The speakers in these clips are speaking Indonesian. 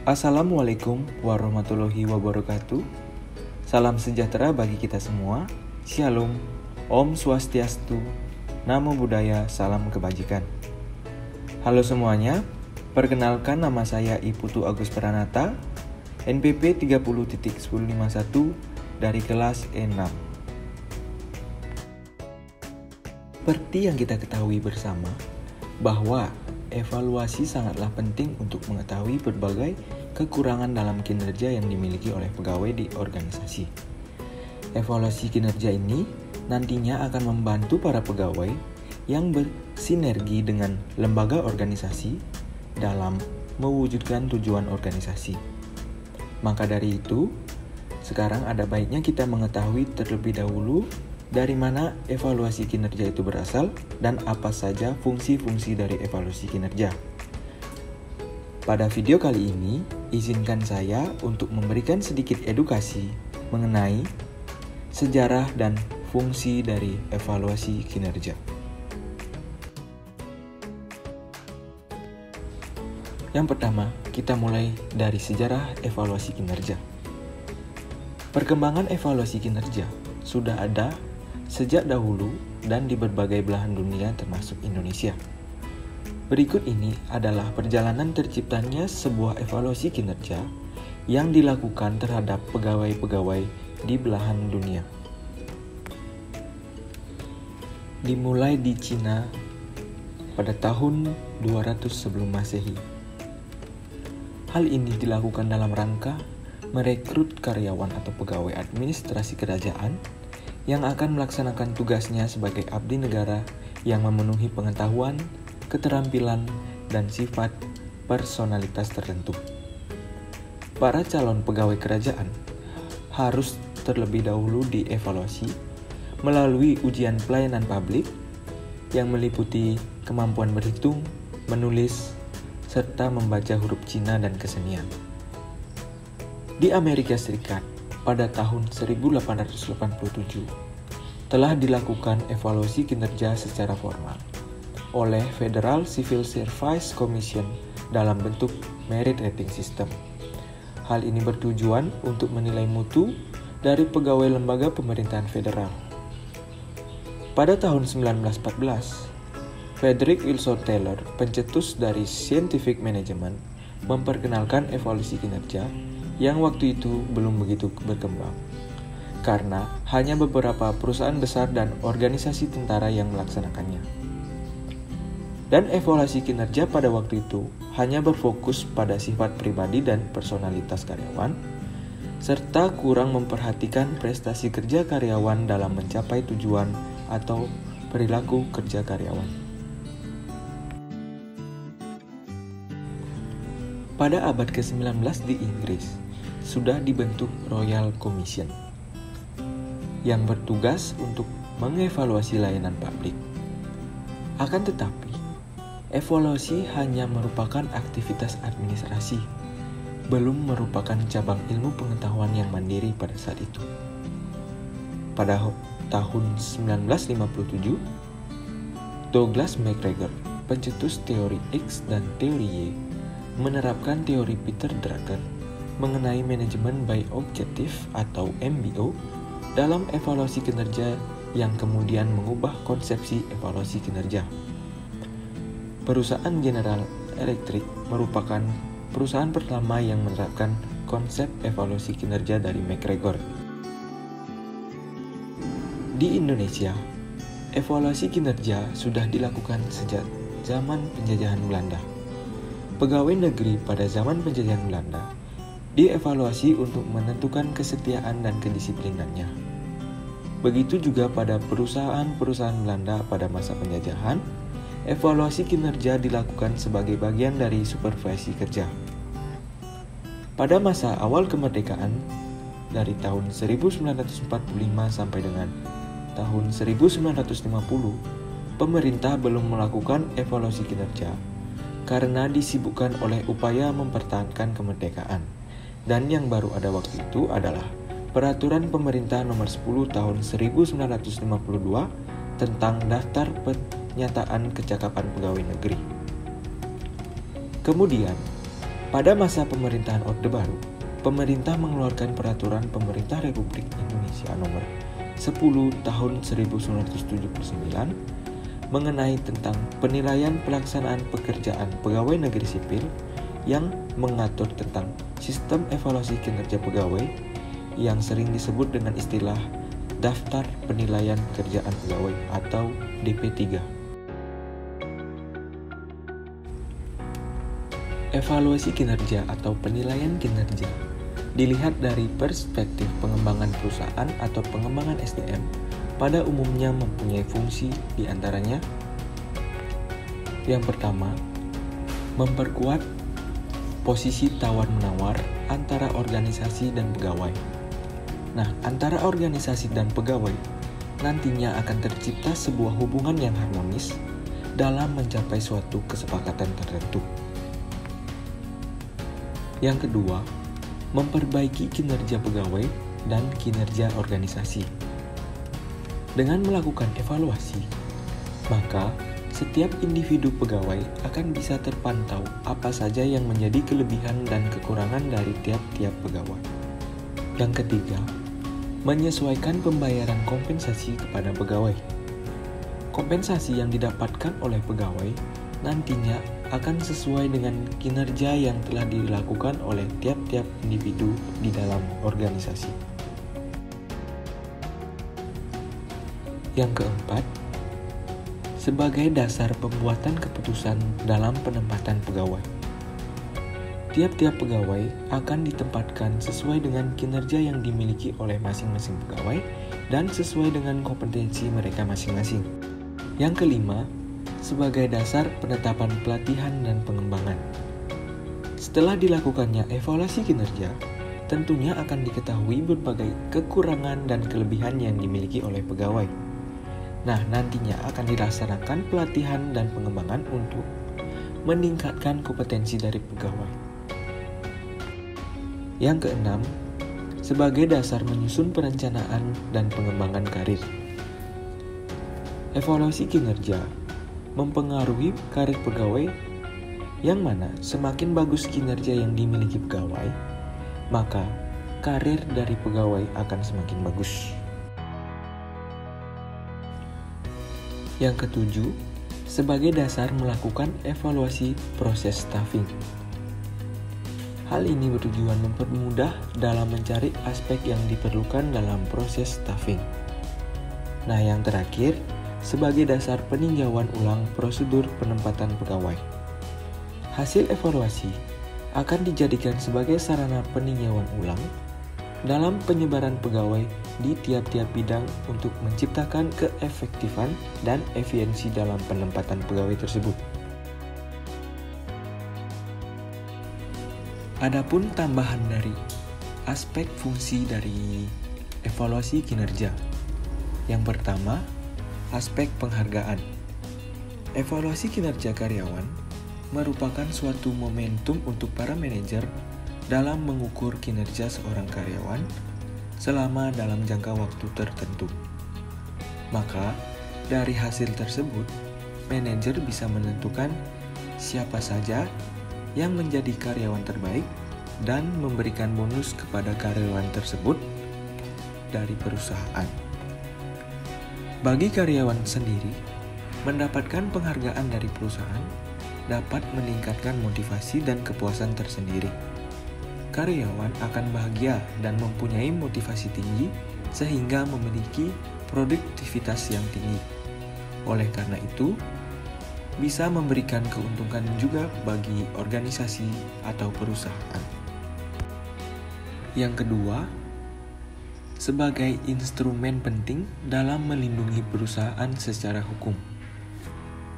Assalamualaikum warahmatullahi wabarakatuh. Salam sejahtera bagi kita semua. Shalom, Om Swastiastu, Namo Buddhaya, salam kebajikan. Halo semuanya, perkenalkan nama saya Iputu Agus Pranata, NPP 30.1051 dari kelas E6. Seperti yang kita ketahui bersama, bahwa evaluasi sangatlah penting untuk mengetahui berbagai kekurangan dalam kinerja yang dimiliki oleh pegawai di organisasi. Evaluasi kinerja ini nantinya akan membantu para pegawai yang bersinergi dengan lembaga organisasi dalam mewujudkan tujuan organisasi. Maka dari itu, sekarang ada baiknya kita mengetahui terlebih dahulu dari mana evaluasi kinerja itu berasal dan apa saja fungsi-fungsi dari evaluasi kinerja. Pada video kali ini, izinkan saya untuk memberikan sedikit edukasi mengenai sejarah dan fungsi dari evaluasi kinerja. Yang pertama, kita mulai dari sejarah evaluasi kinerja. Perkembangan evaluasi kinerja sudah ada sejak dahulu dan di berbagai belahan dunia termasuk Indonesia. Berikut ini adalah perjalanan terciptanya sebuah evaluasi kinerja yang dilakukan terhadap pegawai-pegawai di belahan dunia. Dimulai di Cina pada tahun 200 sebelum Masehi. Hal ini dilakukan dalam rangka merekrut karyawan atau pegawai administrasi kerajaan yang akan melaksanakan tugasnya sebagai abdi negara yang memenuhi pengetahuan, keterampilan, dan sifat personalitas tertentu. Para calon pegawai kerajaan harus terlebih dahulu dievaluasi melalui ujian pelayanan publik yang meliputi kemampuan berhitung, menulis, serta membaca huruf Cina dan kesenian. Di Amerika Serikat, pada tahun 1887 telah dilakukan evaluasi kinerja secara formal oleh Federal Civil Service Commission dalam bentuk merit rating system. Hal ini bertujuan untuk menilai mutu dari pegawai lembaga pemerintahan federal. Pada tahun 1914, Frederick Wilson Taylor, pencetus dari Scientific Management, memperkenalkan evaluasi kinerja yang waktu itu belum begitu berkembang, karena hanya beberapa perusahaan besar dan organisasi tentara yang melaksanakannya. Dan evaluasi kinerja pada waktu itu hanya berfokus pada sifat pribadi dan personalitas karyawan, serta kurang memperhatikan prestasi kerja karyawan dalam mencapai tujuan atau perilaku kerja karyawan. Pada abad ke-19 di Inggris, sudah dibentuk Royal Commission yang bertugas untuk mengevaluasi layanan publik. Akan tetapi, evaluasi hanya merupakan aktivitas administrasi, belum merupakan cabang ilmu pengetahuan yang mandiri pada saat itu. Pada tahun 1957, Douglas MacGregor, pencetus teori X dan teori Y, menerapkan teori Peter Drucker mengenai manajemen by objective atau MBO dalam evaluasi kinerja yang kemudian mengubah konsepsi evaluasi kinerja. Perusahaan General Electric merupakan perusahaan pertama yang menerapkan konsep evaluasi kinerja dari MacGregor. Di Indonesia, evaluasi kinerja sudah dilakukan sejak zaman penjajahan Belanda. Pegawai negeri pada zaman penjajahan Belanda dievaluasi untuk menentukan kesetiaan dan kedisiplinannya. Begitu juga pada perusahaan-perusahaan Belanda pada masa penjajahan, evaluasi kinerja dilakukan sebagai bagian dari supervisi kerja. Pada masa awal kemerdekaan, dari tahun 1945 sampai dengan tahun 1950, pemerintah belum melakukan evaluasi kinerja karena disibukkan oleh upaya mempertahankan kemerdekaan. Dan yang baru ada waktu itu adalah Peraturan Pemerintah Nomor 10 Tahun 1952 tentang Daftar Penyataan Kecakapan Pegawai Negeri. Kemudian, Pada masa pemerintahan Orde Baru, pemerintah mengeluarkan Peraturan Pemerintah Republik Indonesia Nomor 10 Tahun 1979 mengenai tentang penilaian pelaksanaan pekerjaan pegawai negeri sipil yang mengatur tentang sistem evaluasi kinerja pegawai yang sering disebut dengan istilah Daftar Penilaian Pekerjaan Pegawai atau DP3. Evaluasi kinerja atau penilaian kinerja dilihat dari perspektif pengembangan perusahaan atau pengembangan SDM pada umumnya mempunyai fungsi di antaranya. Yang pertama, memperkuat posisi tawar-menawar antara organisasi dan pegawai. Nah, antara organisasi dan pegawai nantinya akan tercipta sebuah hubungan yang harmonis dalam mencapai suatu kesepakatan tertentu. Yang kedua, memperbaiki kinerja pegawai dan kinerja organisasi. Dengan melakukan evaluasi, maka setiap individu pegawai akan bisa terpantau apa saja yang menjadi kelebihan dan kekurangan dari tiap-tiap pegawai. Yang ketiga, menyesuaikan pembayaran kompensasi kepada pegawai. Kompensasi yang didapatkan oleh pegawai nantinya akan sesuai dengan kinerja yang telah dilakukan oleh tiap-tiap individu di dalam organisasi. Yang keempat, sebagai dasar pembuatan keputusan dalam penempatan pegawai. Tiap-tiap pegawai akan ditempatkan sesuai dengan kinerja yang dimiliki oleh masing-masing pegawai dan sesuai dengan kompetensi mereka masing-masing. Yang kelima, sebagai dasar penetapan pelatihan dan pengembangan. Setelah dilakukannya evaluasi kinerja, tentunya akan diketahui berbagai kekurangan dan kelebihan yang dimiliki oleh pegawai. Nah, nantinya akan dilaksanakan pelatihan dan pengembangan untuk meningkatkan kompetensi dari pegawai. Yang keenam, sebagai dasar menyusun perencanaan dan pengembangan karir. Evaluasi kinerja mempengaruhi karir pegawai, yang mana semakin bagus kinerja yang dimiliki pegawai, maka karir dari pegawai akan semakin bagus. Yang ketujuh, sebagai dasar melakukan evaluasi proses staffing. Hal ini bertujuan mempermudah dalam mencari aspek yang diperlukan dalam proses staffing. Nah, yang terakhir, sebagai dasar peninjauan ulang prosedur penempatan pegawai. Hasil evaluasi akan dijadikan sebagai sarana peninjauan ulang dalam penyebaran pegawai di tiap-tiap bidang untuk menciptakan keefektifan dan efisiensi dalam penempatan pegawai tersebut. Adapun tambahan dari aspek fungsi dari evaluasi kinerja. Yang pertama, aspek penghargaan. Evaluasi kinerja karyawan merupakan suatu momentum untuk para manajer dalam mengukur kinerja seorang karyawan selama dalam jangka waktu tertentu. Maka, dari hasil tersebut, manajer bisa menentukan siapa saja yang menjadi karyawan terbaik dan memberikan bonus kepada karyawan tersebut dari perusahaan. Bagi karyawan sendiri, mendapatkan penghargaan dari perusahaan dapat meningkatkan motivasi dan kepuasan tersendiri. Karyawan akan bahagia dan mempunyai motivasi tinggi sehingga memiliki produktivitas yang tinggi. Oleh karena itu, bisa memberikan keuntungan juga bagi organisasi atau perusahaan. Yang kedua, sebagai instrumen penting dalam melindungi perusahaan secara hukum.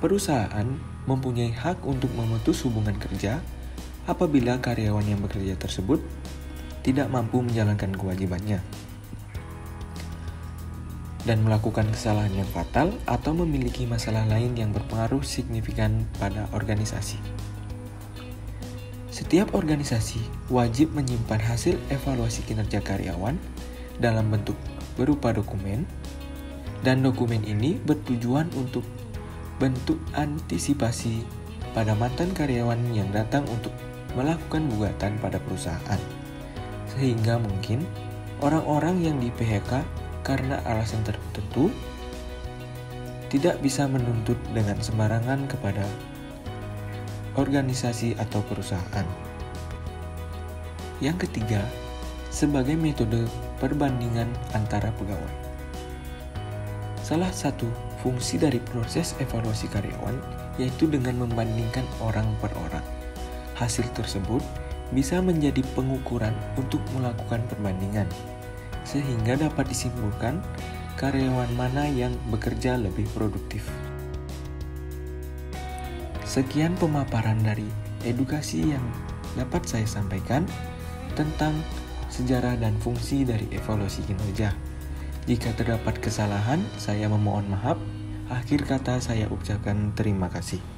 Perusahaan mempunyai hak untuk memutus hubungan kerja apabila karyawan yang bekerja tersebut tidak mampu menjalankan kewajibannya dan melakukan kesalahan yang fatal atau memiliki masalah lain yang berpengaruh signifikan pada organisasi. Setiap organisasi wajib menyimpan hasil evaluasi kinerja karyawan dalam bentuk berupa dokumen, dan dokumen ini bertujuan untuk bentuk antisipasi pada mantan karyawan yang datang untuk melakukan gugatan pada perusahaan. Sehingga mungkin orang-orang yang di PHK karena alasan tertentu tidak bisa menuntut dengan sembarangan kepada organisasi atau perusahaan. Yang ketiga, sebagai metode perbandingan antara pegawai. Salah satu fungsi dari proses evaluasi karyawan yaitu dengan membandingkan orang per orang. Hasil tersebut bisa menjadi pengukuran untuk melakukan perbandingan, sehingga dapat disimpulkan karyawan mana yang bekerja lebih produktif. Sekian pemaparan dari edukasi yang dapat saya sampaikan tentang sejarah dan fungsi dari evaluasi kinerja. Jika terdapat kesalahan, saya memohon maaf. Akhir kata saya ucapkan terima kasih.